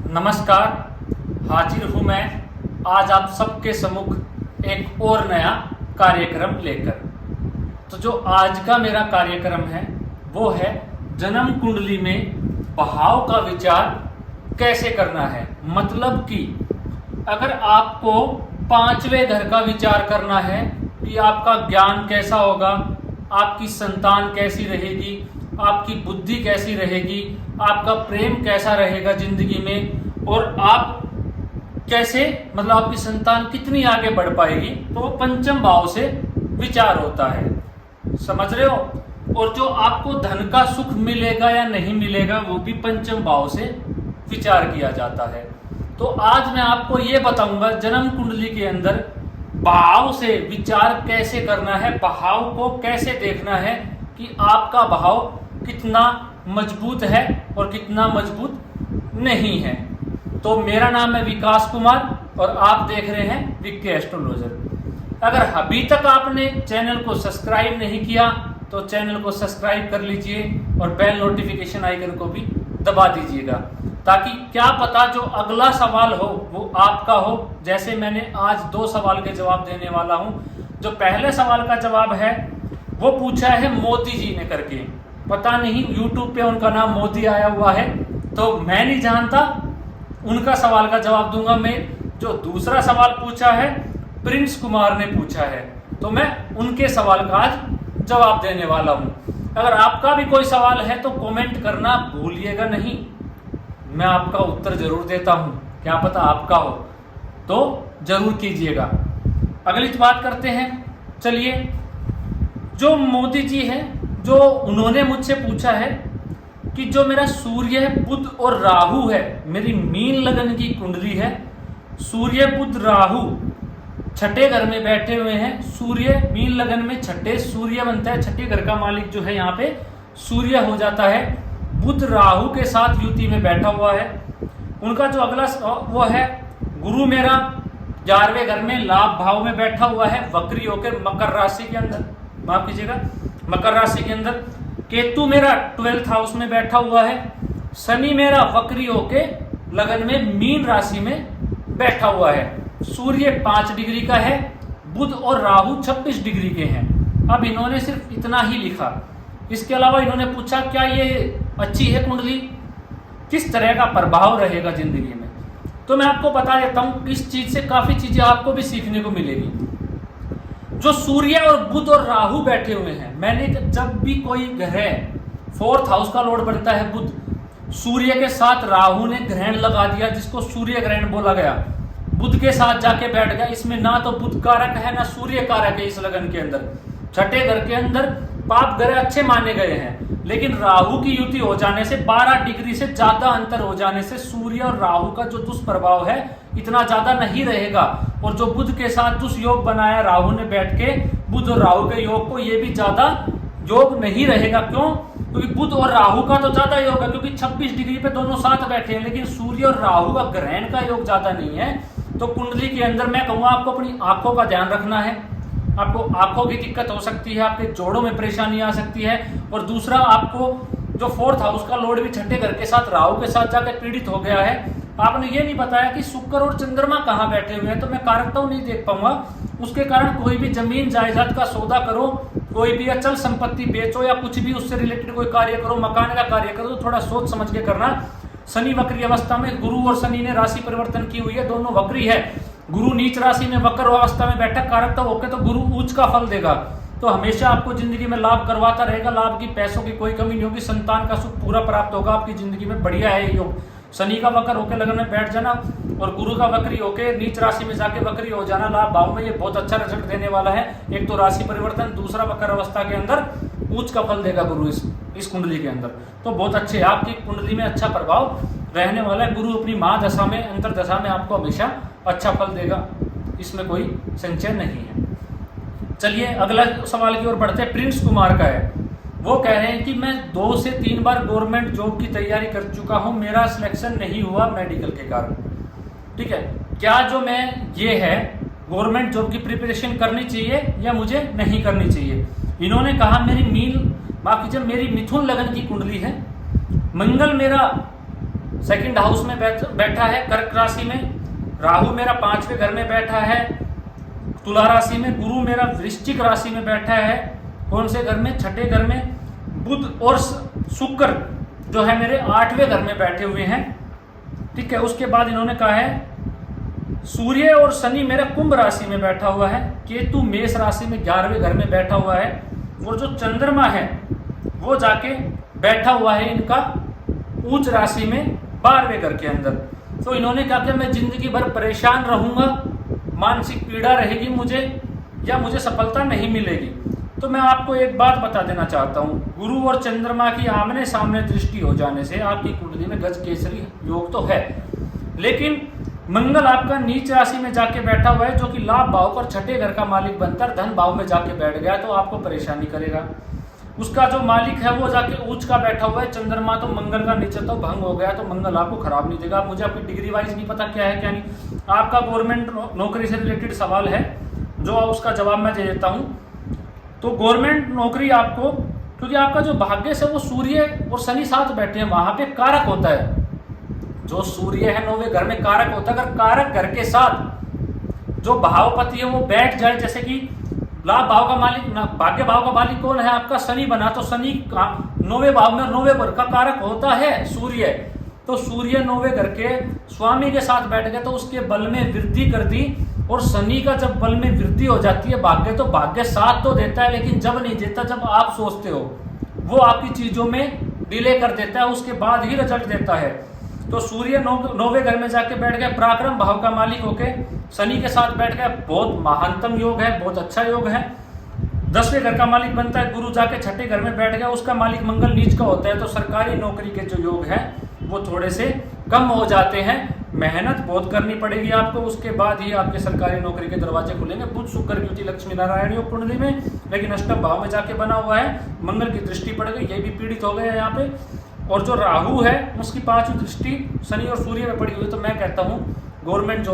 नमस्कार, हाजिर हूँ मैं आज आप सबके सम्मुख एक और नया कार्यक्रम लेकर। तो जो आज का मेरा कार्यक्रम है वो है जन्म कुंडली में भाव का विचार कैसे करना है। मतलब कि अगर आपको पांचवें घर का विचार करना है कि आपका ज्ञान कैसा होगा, आपकी संतान कैसी रहेगी, आपकी बुद्धि कैसी रहेगी, आपका प्रेम कैसा रहेगा जिंदगी में, और आप कैसे मतलब आपकी संतान कितनी आगे बढ़ पाएगी, तो वो पंचम भाव से विचार होता है। समझ रहे हो? और जो आपको धन का सुख मिलेगा या नहीं मिलेगा वो भी पंचम भाव से विचार किया जाता है। तो आज मैं आपको ये बताऊंगा जन्म कुंडली के अंदर भाव से विचार कैसे करना है, भाव को कैसे देखना है कि आपका भाव कितना मजबूत है और कितना मजबूत नहीं है। तो मेरा नाम है विकास कुमार और आप देख रहे हैं विक्की एस्ट्रोलॉजर। अगर अभी तक आपने चैनल को सब्सक्राइब नहीं किया तो चैनल को सब्सक्राइब कर लीजिए और बेल नोटिफिकेशन आइकन को भी दबा दीजिएगा, ताकि क्या पता जो अगला सवाल हो वो आपका हो। जैसे मैंने आज 2 सवाल के जवाब देने वाला हूं। जो पहले सवाल का जवाब है वो पूछा है मोदी जी ने करके, पता नहीं यूट्यूब पे उनका नाम मोदी आया हुआ है तो मैं नहीं जानता, उनका सवाल का जवाब दूंगा मैं। जो दूसरा सवाल पूछा है प्रिंस कुमार ने पूछा है, तो मैं उनके सवाल का आज जवाब देने वाला हूं। अगर आपका भी कोई सवाल है तो कमेंट करना भूलिएगा नहीं, मैं आपका उत्तर जरूर देता हूं। क्या पता आपका हो तो जरूर कीजिएगा। अगली बात करते हैं। चलिए, जो मोदी जी है, जो उन्होंने मुझसे पूछा है कि जो मेरा सूर्य है, बुध और राहु है, मेरी मीन लगन की कुंडली है, सूर्य बुध राहु छठे घर में बैठे हुए हैं। सूर्य मीन लगन में छठे सूर्य बनता है, छठे घर का मालिक जो है यहाँ पे सूर्य हो जाता है। बुध राहु के साथ युति में बैठा हुआ है। उनका जो अगला वो है गुरु मेरा 11वें घर में लाभ भाव में बैठा हुआ है, वक्री होकर मकर राशि के अंदर, माफ कीजिएगा मकर राशि के अंदर। केतु मेरा 12th हाउस में बैठा हुआ है। शनि मेरा वक्री होके लगन में मीन राशि में बैठा हुआ है। सूर्य 5 डिग्री का है, बुध और राहु 26 डिग्री के हैं। अब इन्होंने सिर्फ इतना ही लिखा, इसके अलावा इन्होंने पूछा क्या ये अच्छी है कुंडली, किस तरह का प्रभाव रहेगा जिंदगी में। तो मैं आपको बता देता हूं, इस चीज से काफी चीजें आपको भी सीखने को मिलेगी। जो सूर्य और बुध और राहु बैठे हुए हैं, मैंने जब भी कोई ग्रह 4th हाउस का लॉर्ड बनता है बुध, सूर्य के साथ राहु ने ग्रहण लगा दिया जिसको सूर्य ग्रहण बोला गया, बुध के साथ जाके बैठ गया। इसमें ना तो बुध कारक है ना सूर्य कारक है। इस लगन के अंदर छठे घर के अंदर पाप ग्रह अच्छे माने गए हैं, लेकिन राहु की युति हो जाने से 12 डिग्री से ज्यादा अंतर हो जाने से सूर्य और राहु का जो दुष्प्रभाव है इतना ज्यादा नहीं रहेगा। और जो बुध के साथ दुष्योग बनाया राहु ने बैठ के, बुध और राहु के योग को, ये भी ज्यादा योग नहीं रहेगा। क्यों? क्योंकि बुध और राहु का तो ज्यादा योग है, क्योंकि 26 डिग्री पे दोनों साथ बैठे हैं, लेकिन सूर्य और राहु का ग्रहण का योग ज्यादा नहीं है। तो कुंडली के अंदर मैं कहूंगा आपको अपनी आंखों का ध्यान रखना है। आपको आंखों की दिक्कत हो सकती है, आपके जोड़ों में परेशानी आ सकती है। और दूसरा, आपको जो 4th हाउस का लॉर्ड भी छठे घर के साथ राहु के साथ जाकर पीड़ित हो गया है। आपने ये नहीं बताया कि शुक्र और चंद्रमा कहाँ बैठे हुए हैं, तो मैं कारकता नहीं देख पाऊंगा। उसके कारण कोई भी जमीन जायदाद का सौदा करो, कोई भी अचल संपत्ति बेचो या कुछ भी उससे रिलेटेड कोई कार्य करो, मकान का कार्य करो, तो थोड़ा सोच समझ के करना। शनि वक्री अवस्था में, गुरु और शनि ने राशि परिवर्तन की हुई है, दोनों वक्री है। गुरु नीच राशि में वक्र अवस्था में बैठा कारकता होकर तो गुरु उच्च का फल देगा, तो हमेशा आपको जिंदगी में लाभ करवाता रहेगा। लाभ की, पैसों की कोई कमी नहीं होगी, संतान का सुख पूरा प्राप्त होगा आपकी जिंदगी में। बढ़िया है योग। शनि का वक्र होकर लगन में बैठ जाना और गुरु का वक्री होकर नीच राशि में जाके वक्री हो जाना लाभ भाव में, ये बहुत अच्छा रिजल्ट देने वाला है। एक तो राशि परिवर्तन, दूसरा वक्र अवस्था के अंदर उच्च का फल देगा गुरु इस कुंडली के अंदर। तो बहुत अच्छे, आपकी कुंडली में अच्छा प्रभाव रहने वाला है। गुरु अपनी महादशा में, अंतर दशा में आपको हमेशा अच्छा फल देगा, इसमें कोई संशय नहीं है। चलिए अगला सवाल की ओर बढ़ते हैं। प्रिंस कुमार का है, वो कह रहे हैं कि मैं 2 से 3 बार गवर्नमेंट जॉब की तैयारी कर चुका हूं, मेरा सिलेक्शन नहीं हुआ मेडिकल के कारण। ठीक है, क्या जो मैं ये है गवर्नमेंट जॉब की प्रिपरेशन करनी चाहिए या मुझे नहीं करनी चाहिए? इन्होंने कहा मेरी मेरी मिथुन लगन की कुंडली है, मंगल मेरा सेकंड हाउस में बैठा है कर्क राशि में, राहु मेरा 5वें घर में बैठा है तुला राशि में, गुरु मेरा वृश्चिक राशि में बैठा है कौन से घर में, छठे घर में, बुध और शुक्र जो है मेरे 8वें घर में बैठे हुए हैं। ठीक है, उसके बाद इन्होंने कहा है सूर्य और शनि मेरा कुंभ राशि में बैठा हुआ है, केतु मेष राशि में 11वें घर में बैठा हुआ है, और जो चंद्रमा है वो जाके बैठा हुआ है इनका उच्च राशि में 12वें घर के अंदर। तो इन्होंने कहा कि मैं जिंदगी भर परेशान रहूंगा, मानसिक पीड़ा रहेगी मुझे, या मुझे सफलता नहीं मिलेगी। तो मैं आपको एक बात बता देना चाहता हूँ, गुरु और चंद्रमा की आमने सामने दृष्टि हो जाने से आपकी कुंडली में गज केसरी योग तो है, लेकिन मंगल आपका नीच राशि में जाके बैठा हुआ है जो कि लाभ भाव पर छठे घर का मालिक बनकर धन भाव में जाके बैठ गया तो आपको परेशानी करेगा। उसका जो मालिक है वो जाके उच्च का बैठा हुआ है चंद्रमा, तो मंगल का नीचे तो भंग हो गया, तो मंगल आपको खराब नहीं देगा। मुझे आपकी डिग्री वाइज नहीं पता क्या है क्या नहीं, आपका गवर्नमेंट नौकरी से रिलेटेड सवाल है जो उसका जवाब मैं दे देता हूँ। तो गवर्नमेंट नौकरी आपको, क्योंकि आपका जो भाग्य से वो सूर्य और शनि साथ बैठे हैं, वहां पे कारक होता है, जो सूर्य है 9वें घर में कारक होता है। अगर कारक घर के साथ जो भावपति है वो बैठ जाए, जैसे कि लाभ भाव का मालिक, भाग्य भाव का मालिक कौन है आपका, शनि बना, तो शनि 9वें भाव में 9वें घर का कारक होता है सूर्य, तो सूर्य 9वें घर के स्वामी के साथ बैठ गए तो उसके बल में वृद्धि कर दी। और शनि का जब बल में वृद्धि हो जाती है भाग्य, तो भाग्य साथ तो देता है लेकिन जब नहीं देता जब आप सोचते हो, वो आपकी चीजों में डिले कर देता है, उसके बाद ही रिजल्ट देता है। तो सूर्य 9वें घर में जाके बैठ गया, पराक्रम भाव का मालिक होके शनि के साथ बैठ गया, बहुत महानतम योग है, बहुत अच्छा योग है। 10वें घर का मालिक बनता है गुरु, जाके छठे घर में बैठ गया, उसका मालिक मंगल नीच का होता है। तो सरकारी नौकरी के जो योग है वो थोड़े से कम हो जाते हैं, मेहनत बहुत करनी पड़ेगी आपको, उसके बाद ही आपके सरकारी नौकरी के दरवाजे खुलेंगे। बुध शुक्र युति लक्ष्मी नारायण योग कुंडली में, लेकिन अष्टम भाव में जाके बना हुआ है, मंगल की दृष्टि पड़ गई, ये भी पीड़ित हो गए हैं यहाँ पे। और जो राहु है उसकी 5वीं दृष्टि शनि और सूर्य में पड़ी हुई, तो मैं कहता हूँ गवर्नमेंट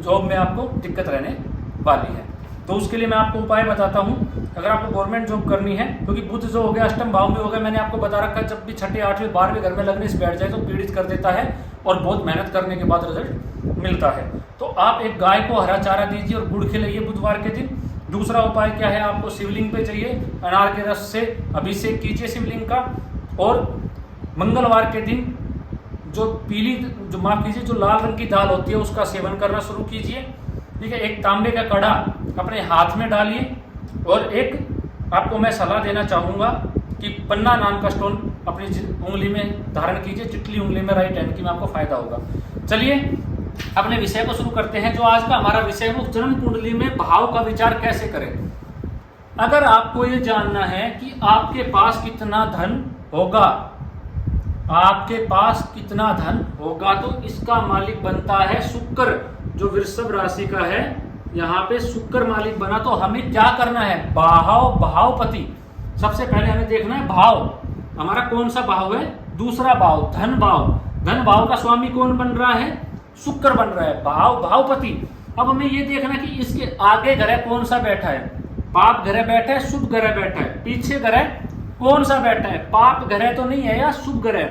जॉब में आपको दिक्कत रहने वाली है। तो उसके लिए मैं आपको उपाय बताता हूँ, अगर आपको गवर्नमेंट जॉब करनी है, क्योंकि बुध जो हो गया अष्टम भाव में हो गया, मैंने आपको बता रखा है जब भी छठे 8वें 12वें घर में लगने से बैठ जाए तो पीड़ित कर देता है और बहुत मेहनत करने के बाद रिजल्ट मिलता है। तो आप एक गाय को हरा चारा दीजिए और गुड़ खिलाइए बुधवार के दिन। दूसरा उपाय क्या है, आपको शिवलिंग पे चाहिए, अनार के रस से अभिषेक कीजिए शिवलिंग का, और मंगलवार के दिन जो माफ कीजिए जो लाल रंग की दाल होती है उसका सेवन करना शुरू कीजिए। ठीक है, एक तांबे का कड़ा अपने हाथ में डालिए, और एक आपको मैं सलाह देना चाहूँगा कि पन्ना नाम का स्टोन अपनी उंगली में धारण कीजिए, चिटली उंगली में, राइट हैंड की में, आपको फायदा होगा। चलिए अपने विषय को शुरू करते हैं। जो आज का हमारा विषय है वो जन्म कुंडली में भाव का विचार कैसे करें। अगर आपको ये जानना है कि आपके पास कितना धन होगा, आपके पास कितना धन होगा, तो इसका मालिक बनता है शुक्र, जो वृषभ राशि का है, यहाँ पे शुक्र मालिक बना। तो हमें क्या करना है, भावपति, सबसे पहले हमें देखना है भाव, हमारा कौन सा भाव है, दूसरा भाव धन भाव। धन भाव का स्वामी कौन बन रहा है, शुक्र बन रहा है, भावपति। अब हमें ये देखना कि इसके आगे ग्रह कौन सा बैठा है, पाप ग्रह बैठा है, शुभ ग्रह बैठा है, पीछे ग्रह कौन सा बैठा है, पाप ग्रह तो नहीं है या शुभ ग्रह।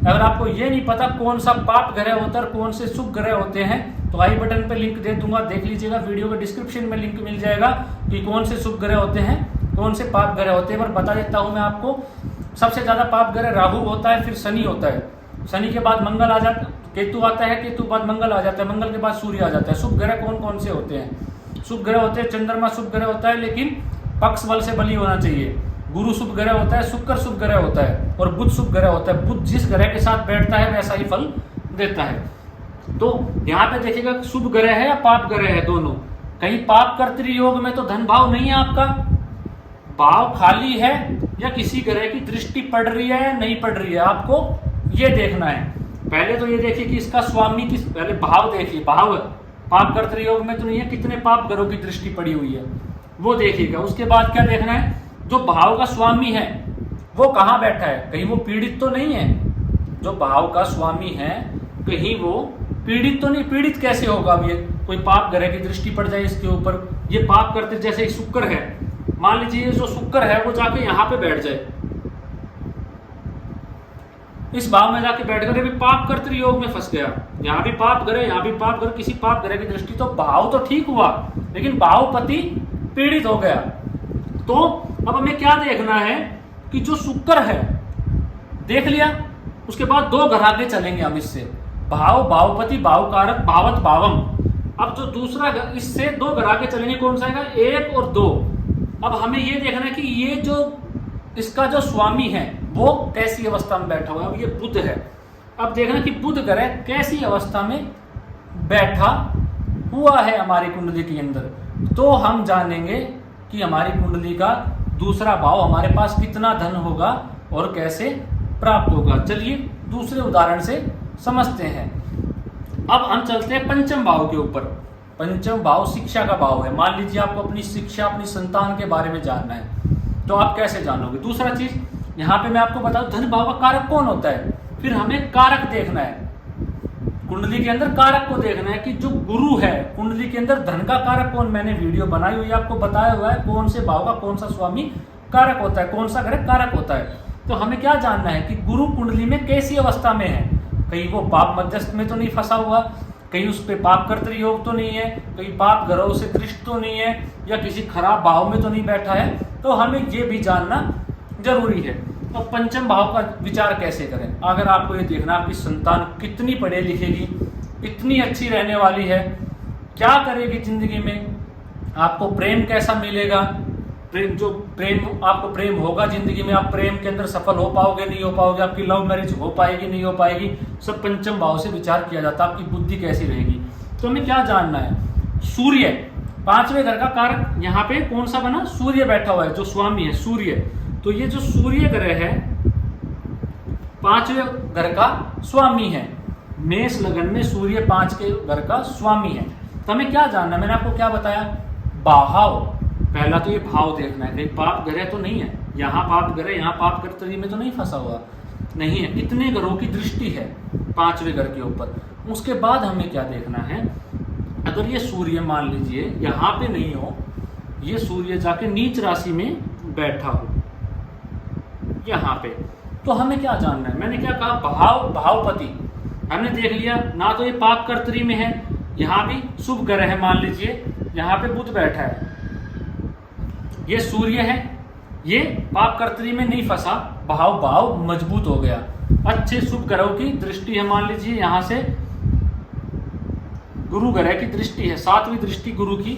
अगर आपको ये नहीं पता कौन सा पाप ग्रह होता है और कौन से शुभ ग्रह होते हैं, तो आई बटन पे लिंक दे दूंगा, देख लीजिएगा, वीडियो के डिस्क्रिप्शन में लिंक मिल जाएगा कि कौन से शुभ ग्रह होते हैं, कौन से पाप ग्रह होते हैं। पर बता देता हूं मैं आपको, सबसे ज्यादा पाप ग्रह राहु होता है, फिर शनि होता है, शनि के बाद मंगल आ जाता है, केतु आता है, केतु बाद मंगल आ जाता है, मंगल के बाद सूर्य आ जाता है। शुभ ग्रह कौन कौन से होते हैं, शुभ ग्रह होते हैं, चंद्रमा शुभ ग्रह होता है लेकिन पक्ष बल से बली होना चाहिए, गुरु शुभ ग्रह होता है, शुक्र शुभ ग्रह होता है, और बुध शुभ ग्रह होता है। बुध जिस ग्रह के साथ बैठता है वैसा ही फल देता है। तो यहाँ पे देखिएगा शुभ ग्रह है या पाप ग्रह है, दोनों। कहीं पाप कर्तृ योग में तो धन भाव नहीं है, आपका भाव खाली है या किसी ग्रह की दृष्टि पड़ रही है या नहीं पड़ रही है, आपको ये देखना है। पहले तो ये देखिए कि इसका स्वामी किस, पहले भाव देखिए, भाव पाप कर्तृ योग में तो नहीं है, कितने पाप ग्रहों की दृष्टि पड़ी हुई है वो देखिएगा। उसके बाद क्या देखना है, जो भाव का स्वामी है वो कहाँ बैठा है, कहीं वो पीड़ित तो नहीं है, जो भाव का स्वामी है कहीं वो पीड़ित तो नहीं, पीड़ित कैसे होगा, अब ये कोई पाप ग्रह की दृष्टि पड़ जाए इसके ऊपर, ये पाप करते, जैसे शुक्र है, मान लीजिए जो शुक्र है वो जाके यहाँ पे बैठ जाए, इस भाव में जाके बैठ कर भी पाप कर्तृ योग में फंस गया, यहाँ भी पाप करे, यहाँ भी पाप करे, किसी पाप ग्रह की दृष्टि, तो भाव तो ठीक हुआ लेकिन भावपति पीड़ित हो गया। तो अब हमें क्या देखना है कि जो शुक्र है देख लिया, उसके बाद 2 घर आगे चलेंगे हम इससे, भाव, भावपति, भावकारक, भावत, भावम। अब जो दूसरा इससे 2 घर आगे चलेंगे, कौन सा है? 1 और 2। अब हमें ये देखना है कि ये जो इसका जो स्वामी है वो कैसी अवस्था में बैठा हुआ है। अब ये बुध है, अब देखना कि बुध ग्रह कैसी अवस्था में बैठा हुआ है हमारी कुंडली के अंदर, तो हम जानेंगे कि हमारी कुंडली का दूसरा भाव हमारे पास कितना धन होगा और कैसे प्राप्त होगा। चलिए दूसरे उदाहरण से समझते हैं। अब हम चलते हैं पंचम भाव के ऊपर। पंचम भाव शिक्षा का भाव है। मान लीजिए आपको अपनी शिक्षा, अपनी संतान के बारे में जानना है, तो आप कैसे जानोगे? दूसरा चीज यहाँ पे मैं आपको बताऊं, धन भाव का कारक कौन होता है। फिर हमें कारक देखना है, कुंडली के अंदर कारक को देखना है कि जो गुरु है कुंडली के अंदर धन का कारक कौन। मैंने वीडियो बनाई हुई है, आपको बताया हुआ है कौन से भाव का कौन सा स्वामी कारक होता है, कौन सा ग्रह कारक होता है। तो हमें क्या जानना है कि गुरु कुंडली में कैसी अवस्था में है, कहीं वो पाप मध्यस्थ में तो नहीं फंसा हुआ, कहीं उस पर पाप कर्तृ योग तो नहीं है, कहीं पाप ग्रहों से दृष्ट तो नहीं है, या किसी खराब भाव में तो नहीं बैठा है। तो हमें ये भी जानना जरूरी है। तो पंचम भाव का विचार कैसे करें? अगर आपको ये देखना आपकी संतान कितनी पढ़े लिखेगी, इतनी अच्छी रहने वाली है, क्या करेगी जिंदगी में, आपको प्रेम कैसा मिलेगा, प्रेम जो प्रेम आपको प्रेम होगा जिंदगी में, आप प्रेम के अंदर सफल हो पाओगे नहीं हो पाओगे, आपकी लव मैरिज हो पाएगी नहीं हो पाएगी, सब पंचम भाव से विचार किया जाता है। आपकी बुद्धि कैसी रहेगी, तो हमें क्या जानना है? सूर्य 5वें घर का कारक यहाँ पे कौन सा बना? सूर्य बैठा हुआ है, जो स्वामी है सूर्य। तो ये जो सूर्य ग्रह है 5वें घर का स्वामी है। मेष लगन में सूर्य 5 के घर का स्वामी है। तो हमें क्या जानना है? मैंने आपको क्या बताया? भाव। पहला तो ये भाव देखना है, कहीं पाप ग्रह तो नहीं है, यहाँ पाप ग्रह, यहाँ पाप कर्तरी में तो नहीं फंसा हुआ, नहीं है। कितने ग्रहों की दृष्टि है 5वें घर के ऊपर। उसके बाद हमें क्या देखना है, अगर ये सूर्य मान लीजिए यहाँ पे नहीं हो, ये सूर्य जाके नीच राशि में बैठा हो यहाँ पे, तो हमें क्या जानना है? मैंने क्या कहा? भाव, भावपति हमने देख लिया ना, तो ये पाप कर्तरी में है, यहाँ भी शुभ ग्रह है, मान लीजिए यहाँ पे बुध बैठा है, ये सूर्य है, ये पाप कर्तरी में नहीं फंसा, भाव भाव मजबूत हो गया, अच्छे शुभ ग्रहों की दृष्टि है। मान लीजिए यहाँ से गुरु ग्रह की दृष्टि है, 7वीं दृष्टि गुरु की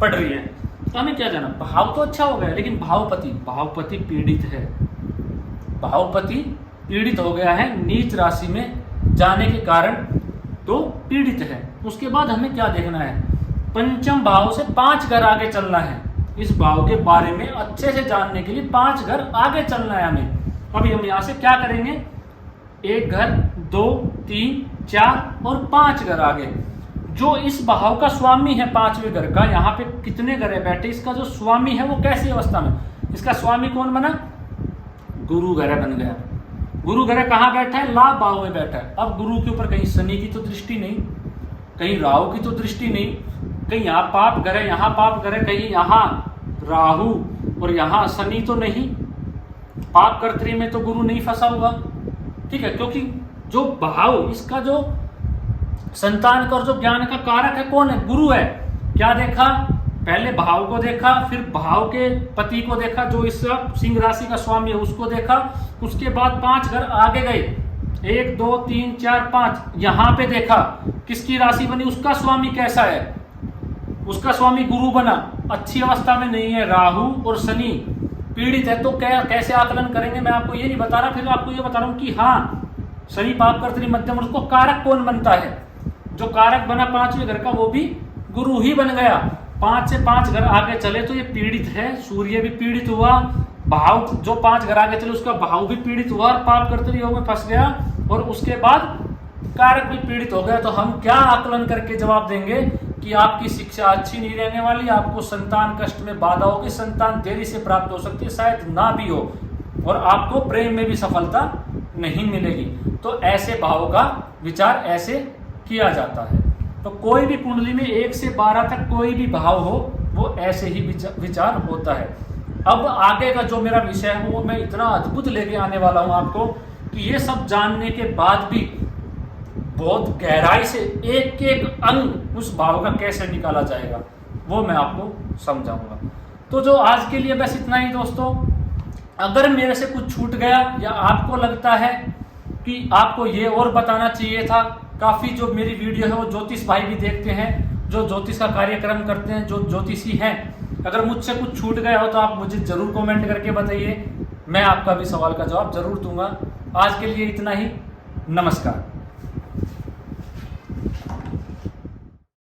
पड़ रही है। तो हमें क्या जाना? भाव तो अच्छा हो गया, लेकिन भावपति पीड़ित है, भावपति पीड़ित हो गया है नीच राशि में जाने के कारण, तो पीड़ित है। उसके बाद हमें क्या देखना है? पंचम भाव से 5 घर आगे चलना है। इस भाव के बारे में अच्छे से जानने के लिए 5 घर आगे चलना है हमें। अभी हम यहाँ से क्या करेंगे? 1 घर, 2, 3, 4 और 5 घर आगे। जो इस भाव का स्वामी है 5वें घर का, यहाँ पे कितने घर है बैठे, इसका जो स्वामी है वो कैसी अवस्था में? इसका स्वामी कौन बना? गुरु ग्रह बन गया। गुरु ग्रह कहाँ बैठा है? लाभ भाव में बैठा है। अब गुरु के ऊपर कहीं शनि की तो दृष्टि नहीं, कहीं राहु की तो दृष्टि नहीं, कहीं यहाँ पाप ग्रह, यहाँ पाप ग्रह, कहीं यहाँ राहु और यहाँ शनि तो नहीं, पाप कर्तरी में तो गुरु नहीं फंसा हुआ, ठीक है। क्योंकि जो भाव इसका जो संतान का और जो ज्ञान का कारक है कौन है? गुरु है। क्या देखा? पहले भाव को देखा, फिर भाव के पति को देखा, जो इस सिंह राशि का स्वामी है उसको देखा। उसके बाद 5 घर आगे गए, 1, 2, 3, 4, 5, यहाँ पे देखा किसकी राशि बनी, उसका स्वामी कैसा है, उसका स्वामी गुरु बना, अच्छी अवस्था में नहीं है, राहु और शनि पीड़ित है। तो क्या कैसे आकलन करेंगे? मैं आपको ये नहीं बता रहा, फिर आपको ये बता रहा हूँ कि हाँ शनि पाप कर्तरी मध्यम, उसको कारक कौन बनता है? जो कारक बना 5वें घर का वो भी गुरु ही बन गया। 5 से 5 घर आगे चले तो ये पीड़ित है, सूर्य भी पीड़ित हुआ, भाव जो 5 घर आगे चले उसका भाव भी पीड़ित हुआ और पाप कर्तरी योग में फंस गया, और उसके बाद कारक भी पीड़ित हो गया। तो हम क्या आकलन करके जवाब देंगे कि आपकी शिक्षा अच्छी नहीं रहने वाली, आपको संतान कष्ट में बाधा होगी, संतान देरी से प्राप्त हो सकती है, शायद ना भी हो, और आपको प्रेम में भी सफलता नहीं मिलेगी। तो ऐसे भाव का विचार ऐसे किया जाता है। तो कोई भी कुंडली में 1 से 12 तक कोई भी भाव हो वो ऐसे ही विचार होता है। अब आगे का जो मेरा विषय है वो मैं इतना अद्भुत लेके आने वाला हूँ आपको, कि ये सब जानने के बाद भी बहुत गहराई से एक एक अंग उस भाव का कैसे निकाला जाएगा वो मैं आपको समझाऊंगा। तो जो आज के लिए बस इतना ही दोस्तों। अगर मेरे से कुछ छूट गया या आपको लगता है कि आपको ये और बताना चाहिए था, काफ़ी जो मेरी वीडियो है वो ज्योतिष भाई भी देखते हैं, जो ज्योतिष का कार्यक्रम करते हैं, जो ज्योतिषी हैं, अगर मुझसे कुछ छूट गया हो तो आप मुझे ज़रूर कमेंट करके बताइए, मैं आपका भी सवाल का जवाब ज़रूर दूंगा। आज के लिए इतना ही, नमस्कार।